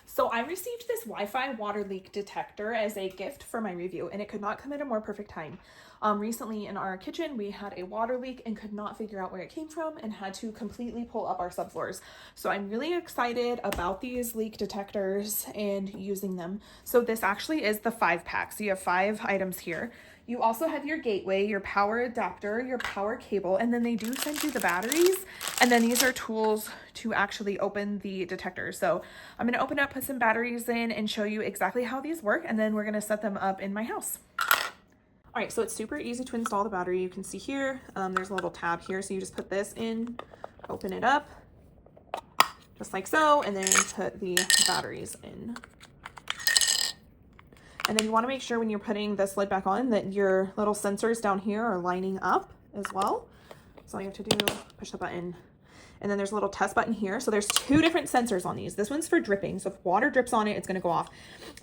So I received this Wi-Fi water leak detector as a gift for my review, and it could not come at a more perfect time. Recently in our kitchen, we had a water leak and could not figure out where it came from and had to completely pull up our subfloors. So I'm really excited about these leak detectors and using them. So this actually is the 5-pack. So you have 5 items here. You also have your gateway, your power adapter, your power cable, and then they do send you the batteries. And then these are tools to actually open the detector. So I'm going to open up, put some batteries in, and show you exactly how these work. And then we're going to set them up in my house. All right, so it's super easy to install the battery. You can see here, there's a little tab here. So you just put this in, open it up, just like so, and then put the batteries in. And then you want to make sure when you're putting this lid back on that your little sensors down here are lining up as well. So all you have to do, push the button. And then there's a little test button here. So there's 2 different sensors on these. This one's for dripping. So if water drips on it, it's going to go off.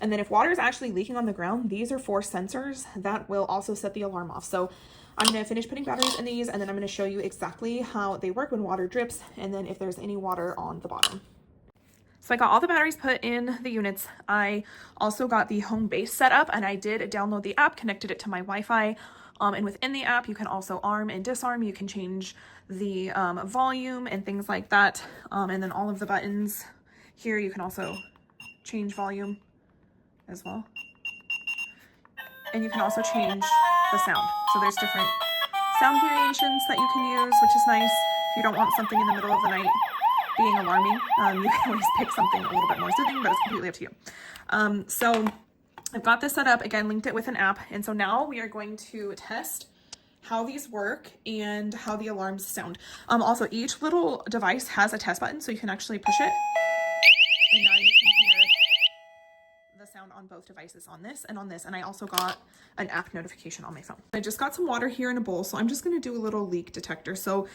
And then if water is actually leaking on the ground, these are 4 sensors that will also set the alarm off. So I'm going to finish putting batteries in these, and then I'm going to show you exactly how they work when water drips, and then if there's any water on the bottom. So I got all the batteries put in the units. I also got the home base set up, and I did download the app, connected it to my Wi-Fi. And within the app, you can also arm and disarm. You can change the volume and things like that. And then all of the buttons here, you can also change volume as well. And you can also change the sound. So there's different sound variations that you can use, which is nice. If you don't want something in the middle of the night being alarming, you can always pick something a little bit more soothing, but it's completely up to you. So I've got this set up, again, linked it with an app. And so now we are going to test how these work and how the alarms sound. Also, each little device has a test button, so you can actually push it. And now you can hear the sound on both devices, on this and on this. And I also got an app notification on my phone. I just got some water here in a bowl, so I'm just going to do a little leak detector. So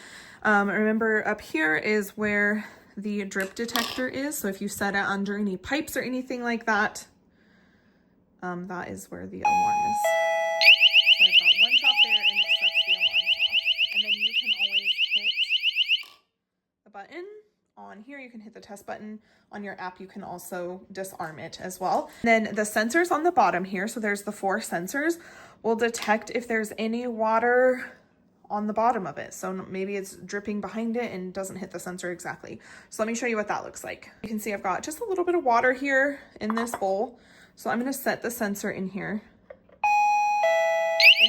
remember, up here is where the drip detector is. So if you set it under any pipes or anything like that, that is where the alarm is. So I've got one drop there, and it sets the alarms off. And then you can always hit the button on here. You can hit the test button on your app. You can also disarm it as well. And then the sensors on the bottom here, so there's the 4 sensors, will detect if there's any water on the bottom of it. So maybe it's dripping behind it and doesn't hit the sensor exactly. So let me show you what that looks like. You can see I've got just a little bit of water here in this bowl. So I'm going to set the sensor in here, and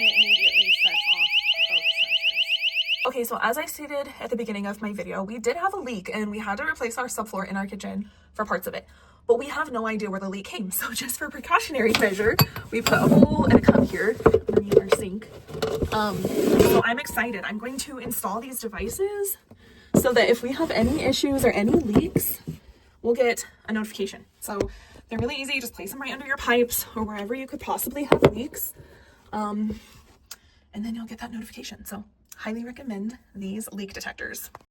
it immediately sets off both sensors. Okay, so as I stated at the beginning of my video, we did have a leak and we had to replace our subfloor in our kitchen for parts of it, but we have no idea where the leak came. So just for precautionary measure, we put a hole and a cup here underneath our sink. So I'm excited. I'm going to install these devices so that if we have any issues or any leaks, we'll get a notification. So they're really easy. Just place them right under your pipes or wherever you could possibly have leaks. And then you'll get that notification. So highly recommend these leak detectors.